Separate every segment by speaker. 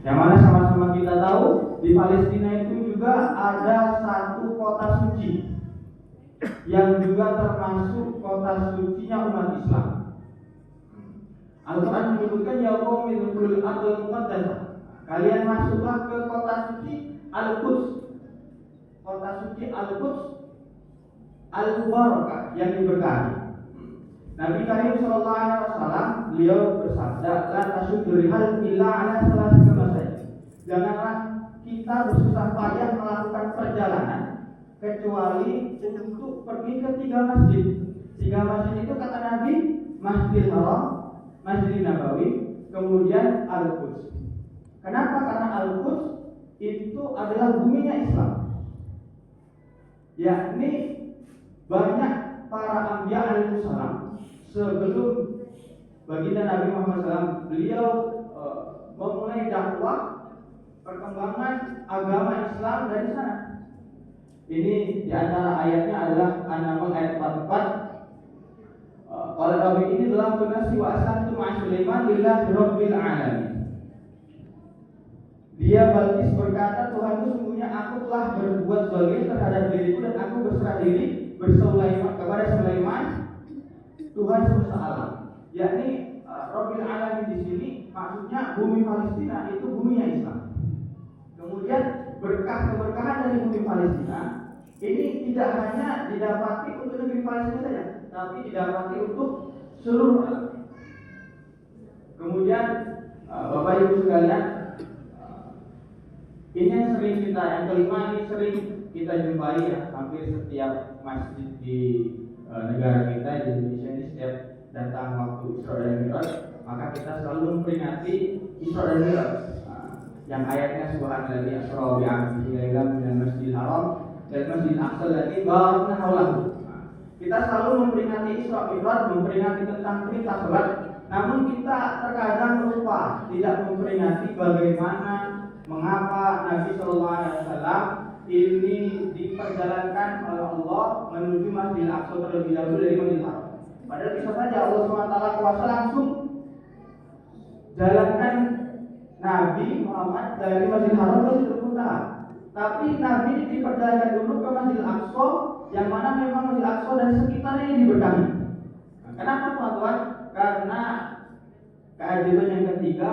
Speaker 1: Yang mana sama-sama kita tahu di Palestina itu juga ada satu kota suci yang juga termasuk kota sucinya umat Islam. Al-Quran menyebutkan ya qaumi udkhulul ardhal muqaddasah. Kalian masuklah ke kota suci Al-Quds. Kota suci Al-Quds Al-Mubarakah yang diberkahi. Nabi Karim sallallahu alaihi wasallam beliau bersabda, "La tasuddu rihal illa ala salasati masajid." Janganlah kita bersusah payah melakukan perjalanan kecuali untuk pergi ke 3 masjid. 3 masjid itu kata Nabi, Masjidil Haram, Masjid Nabawi, kemudian Al-Quds. Kenapa? Karena Al-Quds itu adalah buminya Islam. Yakni banyak para anbiya alaihissalam sebelum baginda Nabi Muhammad SAW, beliau memulai dakwah perkembangan agama Islam dari sana. Ini di antara ayatnya adalah An-Naml ayat 44. Kalau Nabi ini dalam tunasi wa aslamtu ma'a Sulaiman lillahi rabbil alamin. Dia Balqis berkata, Tuhanku sungguhnya aku telah berbuat zalim terhadap diriku dan aku berserah diri kepada Sulaiman, Tuhan semesta alam. Yakni Rabbil alamin di sini maksudnya bumi Palestina itu buminya Islam. Kemudian keberkahan dari bumi Palestina ini tidak hanya didapati untuk negeri Palestina saja, tapi didapati untuk seluruh alam. Kemudian Bapak Ibu sekalian, ini yang kelima ini sering kita jumpai ya, hampir setiap masjid di negara kita di Indonesia ini setiap datang waktu Isra dan Mi'raj, maka kita selalu memperingati Isra dan Mi'raj. Yang ayatnya subhanalladzi asra bi 'abdihi lailan minal masjidil haram ila masjidil aqsa alladzi barakna haulahu. Kita selalu memperingati Isra Mi'raj, memperingati tentang perintah salat, namun kita terkadang lupa tidak memperingati bagaimana mengapa Nabi Shallallahu Alaihi Wasallam ini diperjalankan oleh Allah menuju Masjidil Aqsa terlebih dahulu dari Masjidil Haram. Padahal bisa saja Allah SWT kuasa langsung jalankan Nabi Muhammad dari Masjidil Haram ke Sidratul Muntaha. Tapi Nabi diperjalankan dulu ke Masjidil Aqsa, yang mana memang Masjidil Aqsa dan sekitarnya yang diberkahi. Kenapa teman-teman? Karena keajaiban yang ketiga,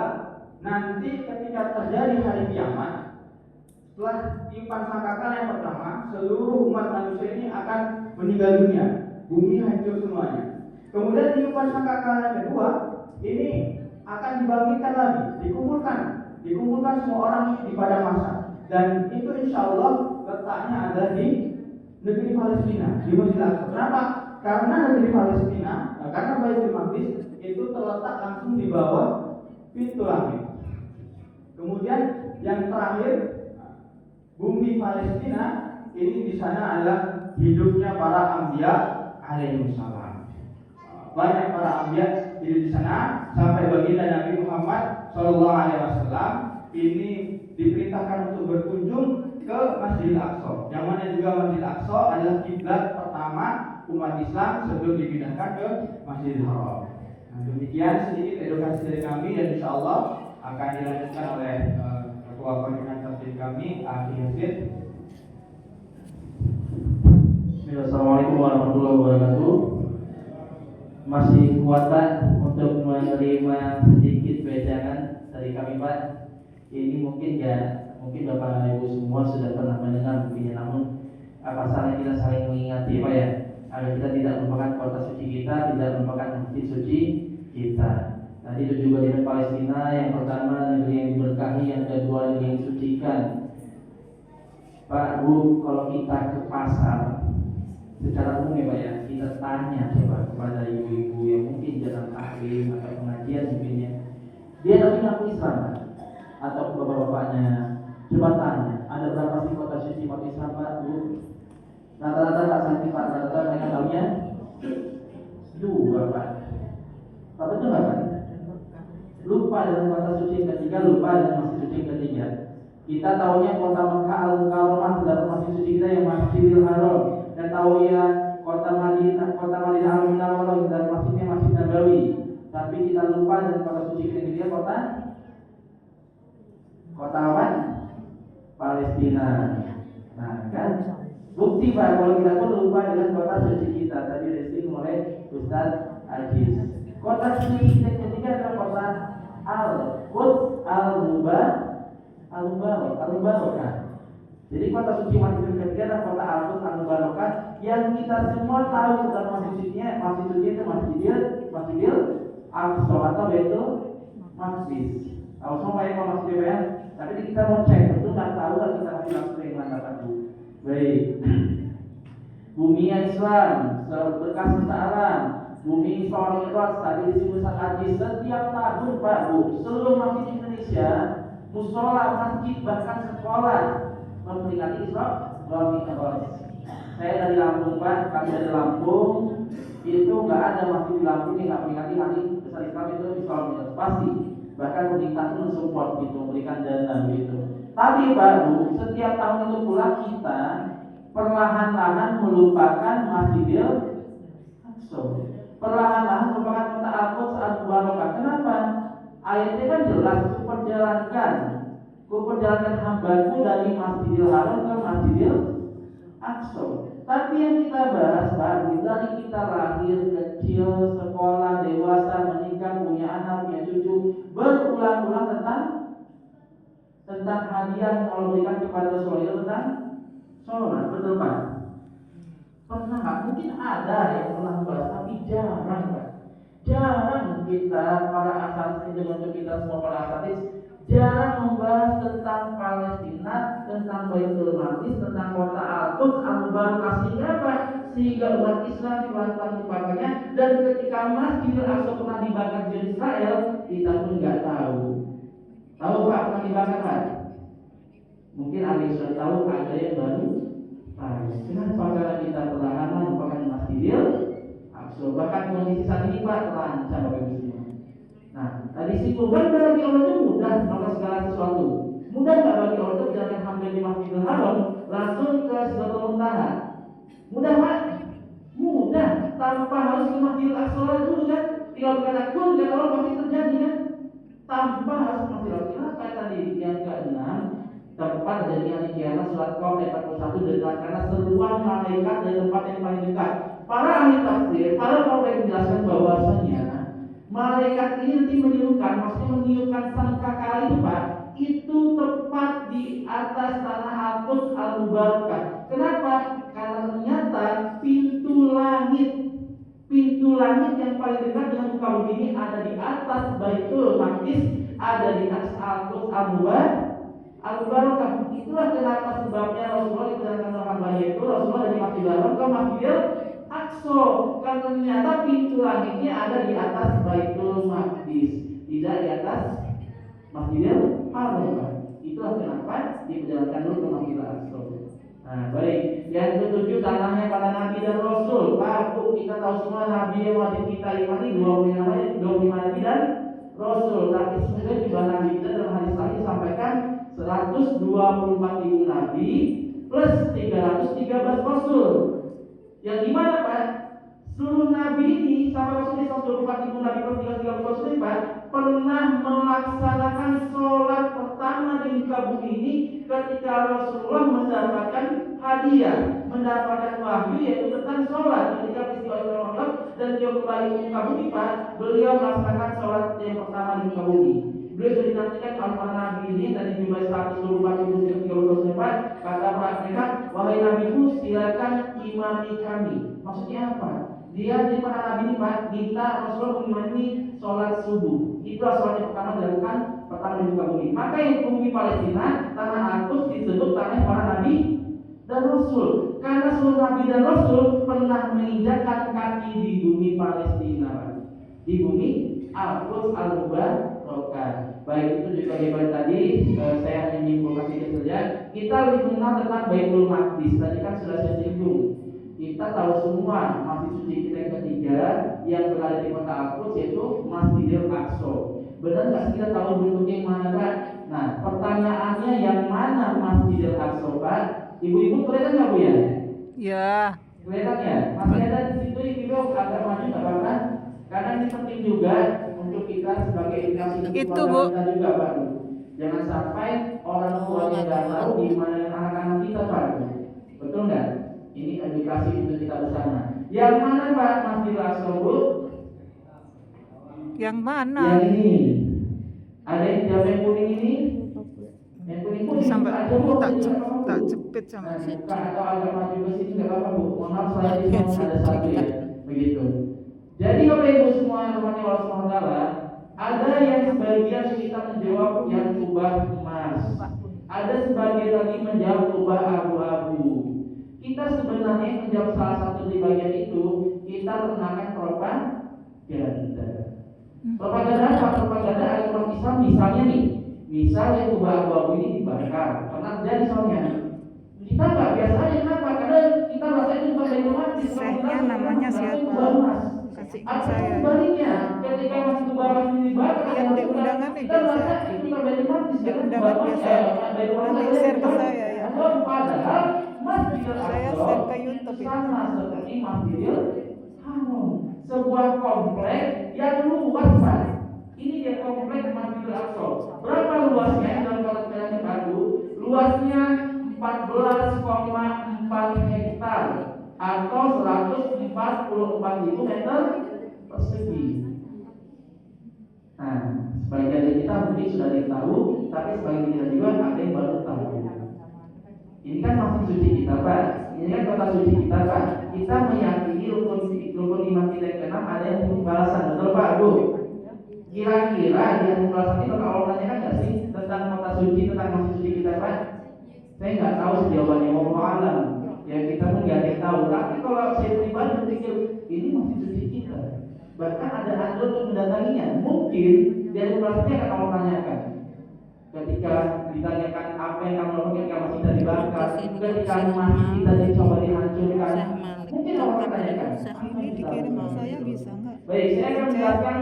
Speaker 1: nanti ketika terjadi hari kiamat, setelah tiupan sangkakala yang pertama, seluruh umat manusia ini akan meninggal dunia, bumi hancur semuanya. Kemudian tiupan sangkakala yang kedua, ini akan dibangkitkan lagi, dikumpulkan semua orang di padang mahsyar, dan itu insya Allah letaknya ada di negeri Palestina, di Masjidil Aqsa. Kenapa? Karena negeri Palestina, karena Baitul Maqdis itu terletak langsung di bawah pintu langit. Kemudian yang terakhir, bumi Palestina ini di sana adalah hidupnya para anbiya alaihissalam. Banyak para anbiya hidup di sana sampai baginda Nabi Muhammad Shallallahu Alaihi Wasallam ini diperintahkan untuk berkunjung ke Masjidil Aqsa. Yang mana juga Masjidil Aqsa adalah kiblat pertama umat Islam sebelum dipindahkan ke Masjidil Haram. Nah, demikian sedikit edukasi dari kami, dan insya Allah akan dilanjutkan oleh ketua koordinator tim kami, Akhi Yazid.
Speaker 2: Assalamualaikum warahmatullahi wabarakatuh. Masih kuat Pak untuk menerima sedikit wejangan dari kami Pak. Ini mungkin Bapak Ibu semua sudah pernah mendengar mungkin, namun apa salahnya kita saling mengingati Pak ya, agar kita tidak melupakan kota suci kita, tidak melupakan masjid suci kita. Tadi itu juga di Palestina, yang pertama negeri yang diberkahi, yang kedua negeri yang disucikan. Pak Bu, kalau kita ke pasar secara umum ya Pak ya, kita tanya coba kepada ibu-ibu yang mungkin jarang taklim atau pengajian mungkinnya, dia tapi ngaku Islam Pak, atau bapak-bapaknya, coba tanya, ada berapa sih kota suci umat Islam Pak Bu? Rata-rata Pak Santi Pak, rata-rata mereka tahunya 2 Pak. Pak betul nggak Pak? Lupa dengan kota suci yang ketiga, lupa dengan masjid suci yang ketiga. Kita tahunya kota Mekah Al-Mukarramah, terdapat masjid suci kita yang Masjidil Haram, dan tahu ya kota Madinah Al-Munawwarah, dan masjidnya Masjid Nabawi. Tapi kita lupa dengan kota suci yang ketiga, kota Palestina. Nah kan bukti Pak kalau kita pun lupa dengan kota suci kita. Tadi disinggung oleh Ustaz Ajis. Kota suci kita ketiga adalah kota Al-Quds Al-Mubarakah. Jadi kota suci masjid ketiga adalah kota Al-Quds Al-Mubarakah yang kita semua tahu tentang masjid suci itu Masjidil Aqsa atau Baitul Maqdis. Tahu semua ya Masjid ya. Tapi kita mau cek tentu nggak tahu kan kita masih langsung yang mana Pak. Baik. Bumi Islam berkas alam. Bumi Islam tadi disebut Haji setiap tahun Pak Bu. Seluruh masjid Indonesia, musola, masjid bahkan sekolah memperingati Isra Mi'raj. Saya dari Lampung Pak, kami dari Lampung. Itu nggak ada masjid di Lampung yang nggak memperingati hari besar Islam itu Isra Mi'raj pasti. Bahkan pemerintah pun support gitu, memberikan dana gitu. Tapi baru setiap tahun itu pula kita perlahan-lahan melupakan Masjidil Aqsa. Perlahan-lahan melupakan kota Al-Quds Al-Mubarakah. Kenapa? Ayatnya kan jelas, kuperjalankan hambaku dari Masjidil Haram ke Masjidil Aqsa. Tapi yang kita bahas baru dari kita lahir, kecil, sekolah, dewasa, menikah, punya anak, punya cucu, berulang-ulang tentang hadiah yang Allah berikan kepada Rasulullah tentang sholat, betul Pak? Pernah nggak? Mungkin ada yang pernah bahas, tapi jarang Pak. Jarang kita para asatis untuk kita semua para asatis jarang membahas tentang Palestina, tentang Baitul Maqdis, tentang kota Al-Quds Al-Mubarakah. Sehingga apa? Sehingga umat Islam pelan-pelan melupakannya, dan ketika Masjidil Aqsa pernah dibakar di Israel, kita pun nggak tahu. Tahu Pak pernah dibakar Pak? Mungkin ada yang sudah tahu, ada yang baru tahu. Kenapa? Karena kita perlahan melupakan Masjidil Aqsa. Bahkan kondisi saat ini Pak terancam Bapak Ibu semua. Nah, tadi singgung kan bagi orang itu mudah melakukan segala sesuatu. Mudah nggak bagi orang itu menjalankan hampir di Masjidil Haram langsung ke Sidratul Muntaha? Mudah Pak? Mudah, tanpa harus ke Masjidil Aqsa dulu kan? Tinggal berkata kun dan orang pasti terjadi kan? Tanpa harus ke Masjidil Aqsa. Kayak tadi yang ke-6, tempat terjadinya hari kiamat, surat Qaf ayat 41 dekat karena seruan malaikat dari tempat yang paling dekat. Para ahli tafsir, para ulama menjelaskan bahwasanya malaikat ini nanti meniupkan, maksudnya meniupkan sangkakala itu Pak, itu tepat di atas tanah Al-Quds Al-Mubarakah. Kenapa? Karena ternyata pintu langit yang paling dekat dengan muka bumi ini ada di atas Baitul Maqdis, ada di atas Al-Quds Al-Mubarakah. Itulah kenapa sebabnya Rasulullah diperjalanan oleh hambanya itu Rasulullah dari Masjidil Haram ke Masjidil Aqsa, karena ternyata pintu langitnya ada di atas Baitul Maqdis, tidak di atas Masjidil Haram. Itulah kenapa diperjalankan dulu ke Masjidil Aqsa. Nah, baik. Yang ketujuh, tanahnya para nabi dan rasul. Pak, Bu, kita tahu semua nabi yang wajib kita imani 25 nabi dan rasul. Tapi sebenarnya di nabi kita dalam hadis tadi disampaikan 124.000 nabi plus 313 rasul. Yang dimana Pak? Seluruh nabi ini sampai Rasulullah 124.000 nabi plus 313 rasul ini Pak pernah melaksanakan sholat pertama di muka bumi ini ketika Rasulullah mendapatkan hadiah, mendapatkan wahyu yaitu tentang sholat. Ketika peristiwa Isra Mi'raj dan beliau kembali ke muka bumi Pak, beliau melaksanakan sholat yang pertama di muka bumi. Beliau sudah dinantikan oleh para nabi ini dari jumlah 124.000 Pak. Kata mereka, wahai nabiku silakan imami kami. Maksudnya apa? Dia di para nabi ini Pak minta Rasulullah mengimani sholat subuh. Itulah sholat yang pertama dilakukan pertama di muka bumi. Maka yang bumi Palestina, tanah Al-Quds disebut tanah para nabi dan rasul. Karena seluruh nabi dan rasul pernah menginjakkan kaki di bumi Palestina, di bumi Al-Quds Al-Mubarakah. Baik, itu juga hebat tadi. Saya hanya menyimpulkan sedikit saja. Kita lebih mengenal tentang Baitul Maqdis. Tadi kan sudah saya singgung. Kita tahu semua masjid suci kita yang ketiga yang berada di kota Al-Quds yaitu Masjidil Aqsa. Benar nggak sih kita tahu bentuknya yang mana Pak? Nah, pertanyaannya yang mana Masjidil Aqsa Pak? Ibu-ibu kelihatan nggak Bu ya?
Speaker 3: Ya.
Speaker 2: Kelihatan ya? Masih ada di situ ibu agak maju nggak apa-apa? Karena ini penting juga untuk kita sebagai edukasi
Speaker 3: Itu Bu.
Speaker 2: Kita juga Pak. Jangan sampai orang tua yang nggak tahu di mana yang kita Pak. Betul nggak? Ini edukasi untuk kita bersama. Yang mana Pak Masjidil Aqsa Bu?
Speaker 3: Yang mana?
Speaker 2: Yang ini. Ada yang jawab yang kuning ini? Yang kuning pun
Speaker 3: Sampai
Speaker 2: aja Bu.
Speaker 3: tak jepit sama
Speaker 2: Bukan atau agak maju ke sini nggak apa-apa Bu. Mohon maaf saya di sini ada satu ya. Begitu. Jadi Bapak Ibu semua teman-teman Allah SWT, ada yang sebagian kita menjawab yang kubah emas, ada sebagian lagi menjawab kubah abu-abu. Kita sebenarnya menjawab salah satu di bagian itu, kita ternakan propaganda. Propaganda apa? Propaganda agama Islam misalnya nih, misalnya kubah abu-abu ini dibakar, pernah terjadi soalnya. Kita nggak biasa aja, kenapa? Karena kita rasa itu bukan dari umat,
Speaker 3: Sehnya namanya siapa? Kasih saya.
Speaker 2: Sebaliknya, ketika masih kubah masih dibakar,
Speaker 3: Yang di undangan nih
Speaker 2: kita rasa
Speaker 3: biasa.
Speaker 2: itu bukan dari umat,
Speaker 3: Di undangan biasa. Nanti share ke saya ya.
Speaker 2: Padahal Masjidil
Speaker 3: Saya
Speaker 2: Aqsa
Speaker 3: share ke YouTube ini.
Speaker 2: sama seperti Masjidil Haram, sebuah komplek yang luas Pak. Ini dia komplek Masjidil Aqsa. Berapa luasnya? Dalam kalau kalian baru, luasnya 14,4 hektar atau 144.000 meter persegi. Nah, sebagian dari kita mungkin sudah tahu, tapi sebagian kita juga ada yang baru tahu. Ini kan masjid suci kita Pak. Ini kan kota suci kita Pak. Kita meyakini rukun iman kita yang keenam ada yang punya balasan. Betul Pak Bu? Kira-kira dia balasan itu kalau Allah tanyakan nggak sih tentang kota suci, tentang masjid suci kita Pak? Saya nggak tahu jawabannya, wallahu alam. Ya kita pun nggak ada yang tahu. Tapi kalau saya pribadi berpikir ini masjid suci kita. Bahkan ada anjuran untuk mendatanginya. Mungkin dari balasannya akan Allah tanyakan. Ketika ditanyakan apa yang kamu lakukan ketika masjid kita dibakar, ketika masjid kita dicoba dihancurkan, mungkin Allah akan tanyakan.
Speaker 3: Ini dikirim ke saya bisa nggak?
Speaker 2: Baik, saya akan menjelaskan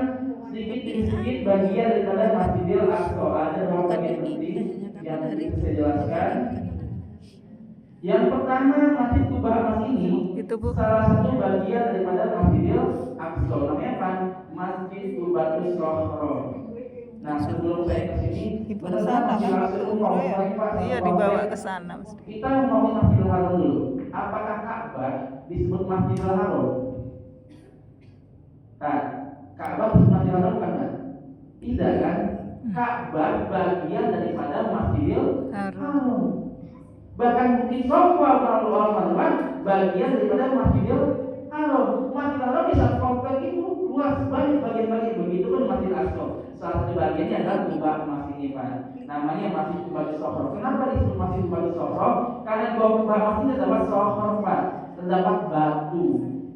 Speaker 2: sedikit bagian daripada Masjidil Aqsa. Ada beberapa bagian penting yang saya jelaskan. Yang pertama, Masjid Kubah Emas ini
Speaker 3: Itu, Bu.
Speaker 2: salah satu bagian daripada Masjidil Aqsa. Namanya apa? Masjid Qubatus Sohro. Nah, sebelum saya ke sini,
Speaker 3: Ibu ke sana kan waktu umroh ya? Iya, dibawa ke sana.
Speaker 2: kita ngomongin Masjidil Haram dulu. Apakah Ka'bah disebut Masjidil Haram? Nah, Ka'bah disebut Masjidil Haram bukan kan? Tidak kan? Ka'bah bagian daripada Masjidil Haram. Bahkan mungkin sofa kalau bagian daripada Masjidil Haram. Masjidil Haram bisa komplek itu luas banyak bagian-bagian. Begitu pun Masjidil Aqsa. Salah satu bagiannya adalah kubah emas ini Pak. Namanya Masjid Qubatus Sohro. Kenapa disebut Masjid Qubatus Sohro? Karena kubah emas ini terdapat sohro Pak, terdapat batu.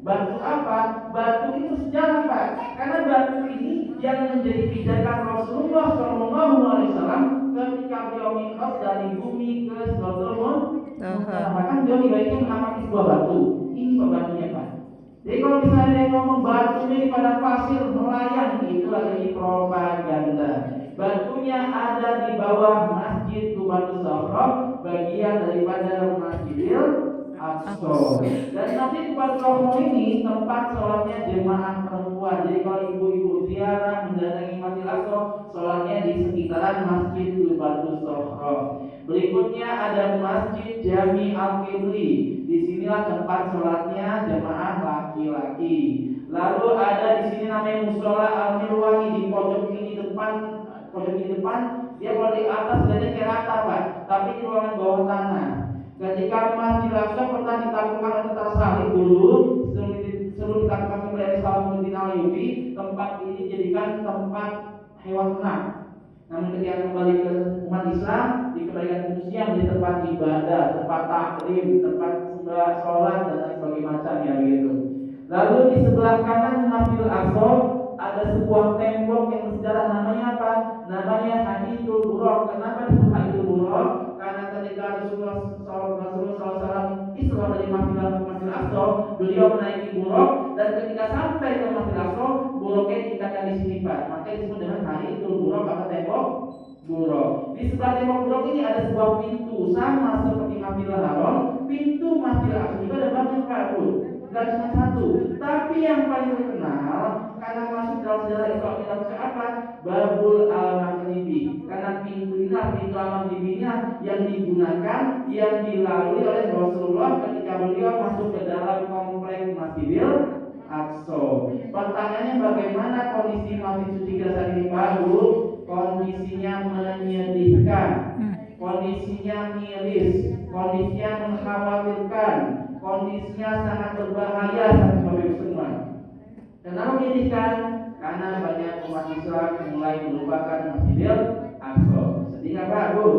Speaker 2: Batu apa? Batu itu sejarah Pak. Karena batu ini yang menjadi pijakan Rasulullah SAW ketika beliau mi'raj dari bumi ke Sidratul Muntaha. Bahkan beliau dibaikkan menapaki sebuah batu. Ini batunya Pak. Jadi kalau misalnya yang ngomong batu ini pada pasir melayang, itu lagi propaganda. Batunya ada di bawah Masjid Qubatus Sohro, bagian daripada Masjidil Aqsa. Dan Masjid Qubatus Sohro ini tempat sholatnya jemaah perempuan. Jadi kalau ibu-ibu ziarah mendatangi Masjid Aqsa, sholatnya di sekitaran Masjid Qubatus Sohro. Berikutnya ada Masjid Jami Al-Qibli. Disinilah tempat sholatnya jemaah laki-laki. Lalu ada di sini namanya Musola Al-Mirwangi di pojok ini depan. Dia kalau di atas jadi kayak rata Pak, tapi di ruangan bawah tanah. Ketika Masjid Aqsa pernah ditaklukkan oleh tentara salib dulu, sebelum ditaklukkan oleh Salahuddin Ayyubi, tempat ini dijadikan tempat hewan ternak. Namun ketika kembali ke umat Islam, dikembalikan fungsinya menjadi tempat ibadah, tempat taklim, tempat sembah, sholat dan lain sebagainya macamnya begitu. Lalu di sebelah kanan Masjidil Aqsa ada sebuah tembok yang bersejarah, namanya apa? Namanya Hadithul Buraq. Kenapa disebut Hadithul Buraq? Karena ketika Rasulullah SAW Isra dari Masjidil Aqsa, beliau menaiki Buraq, dan ketika sampai ke Masjidil Aqsa, Buraqnya ditinggalkan di sini Pak. Maka disebut dengan Hadithul Buraq atau tembok Buraq. Di sebelah tembok Buraq ini ada sebuah pintu sama seperti Masjidil Haram. Pintu Masjidil Aqsa juga ada banyak Pak Bu. Gak cuma satu, tapi yang paling terkenal karena masuk dalam sejarah Islam kita baca apa? Babul al-Maghribi. Karena pintu al-Maghribinya yang digunakan, yang dilalui oleh Rasulullah ketika beliau masuk ke dalam kompleks Masjidil Aqsa. Pertanyaannya, bagaimana kondisi Masjid Suci kita saat ini, Pak Bu? Kondisinya menyedihkan, kondisinya miris, kondisinya mengkhawatirkan, kondisinya sangat berbahaya sampai semua. Kenapa menyedihkan? Karena banyak umat Islam mulai melupakan Masjidil Aqsa. Sedih Pak Bu?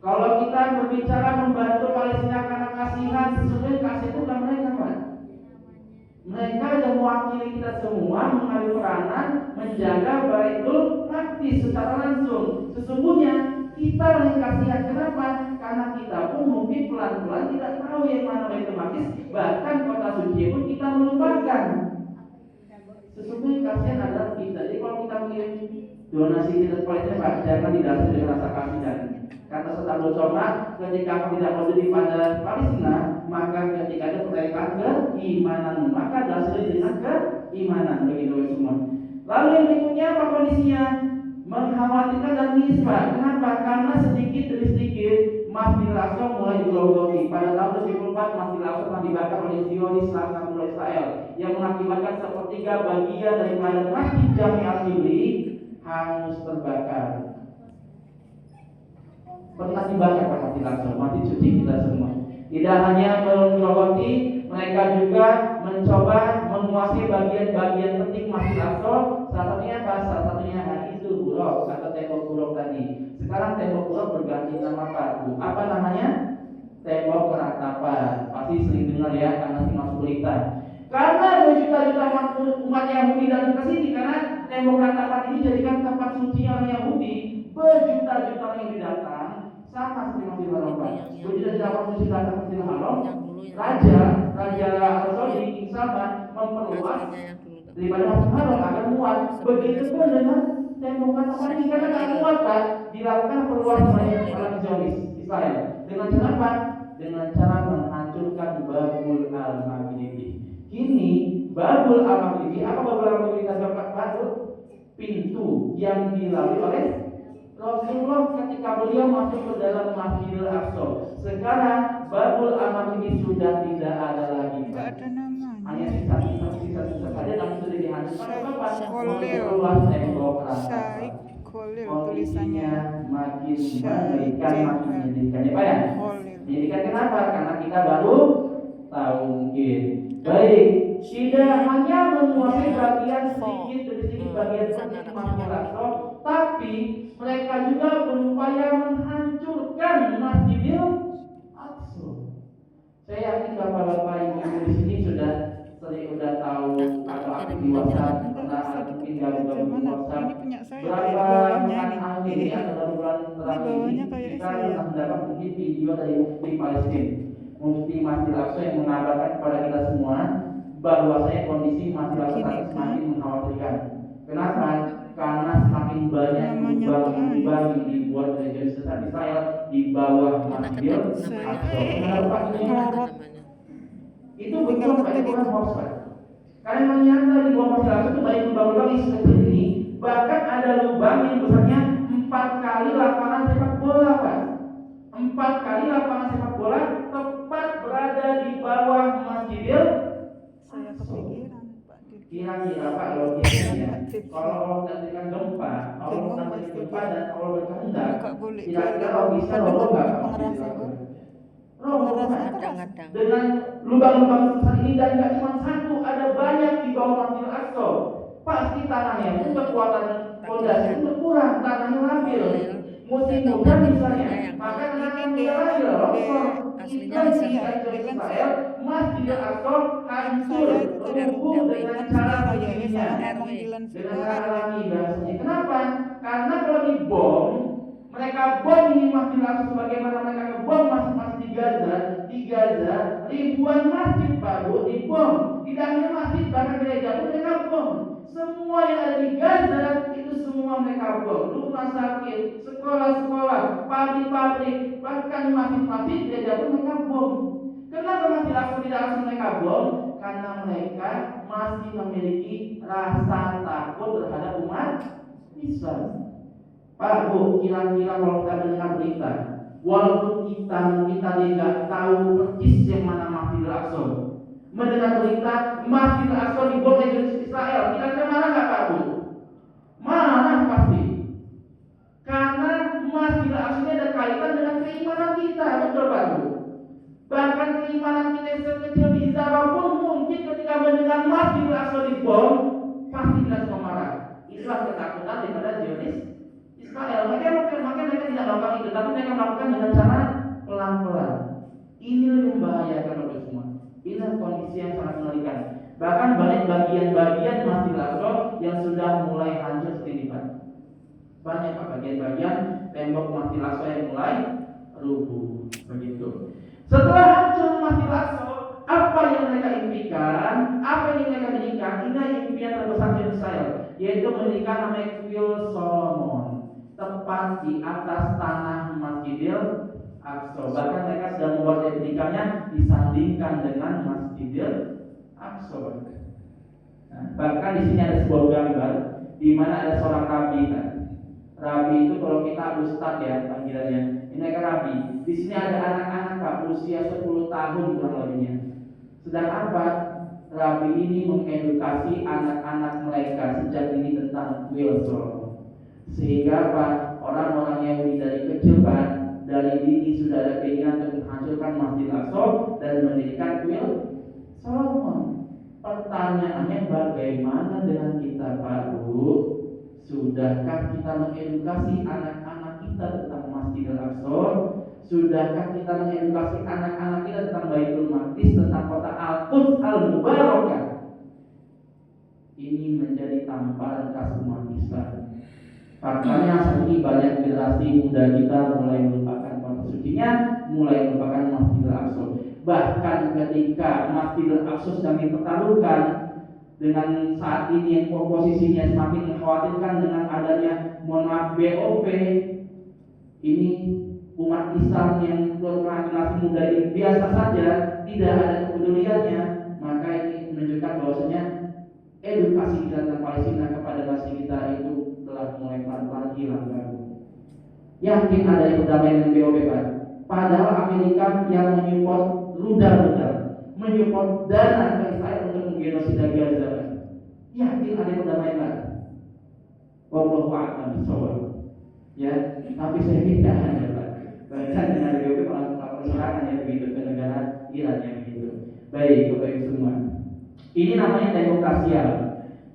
Speaker 2: Kalau kita berbicara membantu Palestina karena kasihan, sesungguhnya kasih itu bukan mereka, Pak. Mereka yang mewakili kita semua mengambil peranan menjaga Baitul Maqdis secara langsung. Sesungguhnya kita yang kasihan. Kenapa? Karena kita pun mungkin pelan-pelan tidak tahu yang mana Baitul Maqdis, bahkan kota suci pun kita melupakan. Sesungguhnya kasihan adalah kita. Jadi kalau kita mengirim donasi kita ke Palestina, jangan didasari dengan rasa kasihan. Kata Ustaz Somad, ketika kamu tidak peduli pada Palestina, maka ketika ada pertanyaan keimanan, maka dasari dengan keimanan begitu semua. Lalu yang berikutnya apa kondisinya? Mengkhawatirkan dan nisbah. Kenapa? Karena sedikit demi sedikit Masjidil Aqsa mulai digerogoti. Pada tahun 2004 Masjidil Aqsa telah dibakar oleh Zionis Nasional Israel yang mengakibatkan sepertiga bagian daripada Masjid Jami Al-Qibli hangus terbakar. Pernah dibakar Pak Masjidil Aqsa, Masjid suci kita semua. Tidak hanya menggerogoti, mereka juga mencoba menguasai bagian-bagian penting Masjidil Aqsa. Salah satunya apa? Salah satunya itu buruk atau tembok buruk tadi. Sekarang tembok buruk berganti nama Pak. Apa namanya? Tembok keratapan. Pasti sering dengar ya, karena sih masuk berita. Karena berjuta-juta umat Yahudi datang ke sini, karena tembok keratapan ini jadikan tempat suci orang Yahudi. Berjuta-juta orang yang datang, sama seperti Masjidil Haram Pak. Berjuta-juta orang suci datang ke Masjidil Haram. Raja Arab Saudi King Salman memperluas daripada Masjidil Haram agar muat. Begitu pun dengan tembok keratapan ini, karena tidak muat Pak, dilakukan perluasan oleh Zionis Israel. Dengan cara apa? Dengan cara menghancurkan Babul Al-Maghribi. Kini Babul Al-Maghribi, apa Babul Al-Maghribi kita Pak? Pintu yang dilalui oleh Rasulullah ketika beliau masuk ke dalam Masjidil Aqsa. Sekarang Babul Al-Maghribi sudah tidak ada lagi.
Speaker 3: Tidak ada namanya.
Speaker 2: Hanya sisa-sisa saja yang sudah dihancurkan.
Speaker 3: Kholil.
Speaker 2: Tembok
Speaker 3: Syekh Kholil tulisannya.
Speaker 2: Makin mengerikan, makin menyedihkan ya Pak ya.
Speaker 3: Kholil.
Speaker 2: Menyedihkan kenapa? Karena kita baru tahu mungkin. Baik, tidak hanya menguasai bagian sedikit demi sedikit bagian penting Masjidil Aqsa, tapi mereka juga berupaya menghancurkan Masjidil Aqsa. Saya yakin bapak-bapak ibu di sini sudah tahu atau aktif di WhatsApp, pernah mungkin gabung di WhatsApp.
Speaker 3: Ini punya saya.
Speaker 2: Berapa
Speaker 3: Bawahnya
Speaker 2: tahun ini atau bulan terakhir ini kita pernah mendapat mungkin video dari Mufti Palestina, Mufti Masjidil Aqsa yang mengabarkan kepada kita semua bahwasanya kondisi Masjidil Aqsa semakin mengkhawatirkan. Kenapa? Karena semakin banyak lubang yang dibuat oleh Zionis Israel di bawah Masjidil Aqsa. Kenapa ini? Itu betul Pak, itu kan hoax Pak. Karena ternyata di bawah Masjidil Aqsa itu banyak lubang-lubang yang seperti ini. Bahkan ada lubang yang besarnya 4 kali lapangan sepak bola Pak. 4 kali lapangan sepak bola tepat berada di bawah Masjidil.
Speaker 3: Saya kepikiran Pak.
Speaker 2: Kira-kira Pak logikanya, kalau Allah menjadikan gempa, Allah menjadikan gempa dan Allah berkehendak, kira-kira bisa roboh nggak Pak? Roboh dengan lubang-lubang besar ini, dan nggak cuma satu, ada banyak di bawah Masjidil Aqsa. Pasti tanahnya pun kekuatan fondasi pun berkurang, tanahnya labil. Musim hujan misalnya, maka tanahnya labil, longsor. Kita Israel, Masjidil Aqsa hancur, rubuh dengan cara begininya, dengan cara lagi bahasanya. Kenapa? Karena kalau dibom, mereka bom ini Masjidil Aqsa sebagaimana mereka ngebom masjid-masjid di Gaza, ribuan masjid baru dibom. Tidak hanya masjid, bahkan gereja pun mereka bom. Semua yang ada di Gaza itu semua mereka bom. Rumah sakit, sekolah-sekolah, pabrik-pabrik, bahkan masjid-masjid, gereja pun mereka bom. Kenapa Masjidil Aqsa tidak langsung mereka bom? Karena mereka masih memiliki rasa takut terhadap umat Islam. Pak Bu, kira-kira kalau kita mendengar berita, walaupun kita mungkin tadi nggak tahu persis yang mana Masjidil Aqsa, mendengar berita Masjidil Aqsa dibom oleh Israel, kira-kira marah nggak Pak Bu? Marah pasti. Karena Masjidil Aqsa ini ada kaitan dengan keimanan kita, betul Pak Bu? Bahkan keimanan kita yang sekecil bizarah pun mungkin ketika mendengar Masjidil Aqsa dibom, pasti kita semua marah. Itulah ketakutan daripada Zionis Israel. Makanya mereka tidak melakukan itu, tapi mereka melakukan dengan cara pelan-pelan. Ini lebih membahayakan bagi semua. Ini kondisi yang sangat mengerikan. Bahkan banyak bagian-bagian Masjidil Aqsa yang sudah mulai hancur sedikit. Banyak bagian-bagian tembok Masjidil Aqsa yang mulai rubuh. Begitu. Setelah hancur Masjidil Aqsa, apa yang mereka impikan? Apa yang mereka berikan? Ini impian terbesar Israel, yaitu mendirikan namanya Kuil Solomon, tepat di atas tanah Masjidil Aqsa. Bahkan mereka sudah membuat replikanya disandingkan dengan Masjidil Aqsa. Nah, bahkan di sini ada sebuah gambar di mana ada seorang rabi. Rabi itu kalau kita ustadz ya panggilannya, ini mereka rabi. Di sini ada anak-anak Pak usia 10 tahun kurang lebihnya. Sedang apa? Rabi ini mengedukasi anak-anak mereka sejak dini tentang kuil Solomon. Sehingga Pak, orang-orang Yahudi dari kecil Pak, dari dini sudah ada keinginan untuk menghancurkan Masjidil Aqsa dan mendirikan kuil Solomon. Pertanyaannya bagaimana dengan kita Pak Bu? Sudahkah kita mengedukasi anak-anak kita tentang Masjidil Aqsa? Sudahkah kita mengedukasi anak-anak kita tentang Baitul Maqdis, tentang kota Al-Quds Al-Mubarakah? Ini menjadi tamparan khas umat Islam. Faktanya saat ini banyak generasi muda kita mulai melupakan kota sucinya, mulai melupakan Masjidil Aqsa. Bahkan ketika Masjidil Aqsa sedang dipertaruhkan, dengan saat ini yang posisinya semakin mengkhawatirkan dengan adanya BOP, ini umat Islam yang generasi muda ini biasa saja tidak ada kepeduliannya, maka ini menunjukkan bahwasanya edukasi kita tentang Palestina kepada generasi kita itu telah mulai pelan-pelan hilang. Yakin ada yang berdamai dengan BOP Pak? Padahal Amerika yang menyupport rudal-rudal, menyupport dana ke Israel untuk menggenosida Gaza. Yakin ada yang berdamai Pak? Wallahu a'lam bishawab. Ya, tapi saya tidak ada Pak. Bahkan dengan BOP melakukan serangan yang begitu ke negara Iran yang begitu. Baik, Bapak Ibu semua. Ini namanya tembok rasial.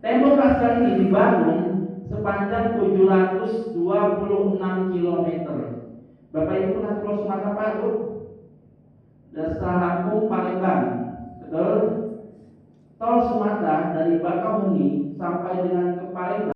Speaker 2: Tembok rasial ini dibangun sepanjang 726 km. Bapak Ibu pernah ke Sumatera Pak Bu? Dasar Lampung Palembang, betul? Tol Sumatera dari Bakauheni sampai dengan ke Palembang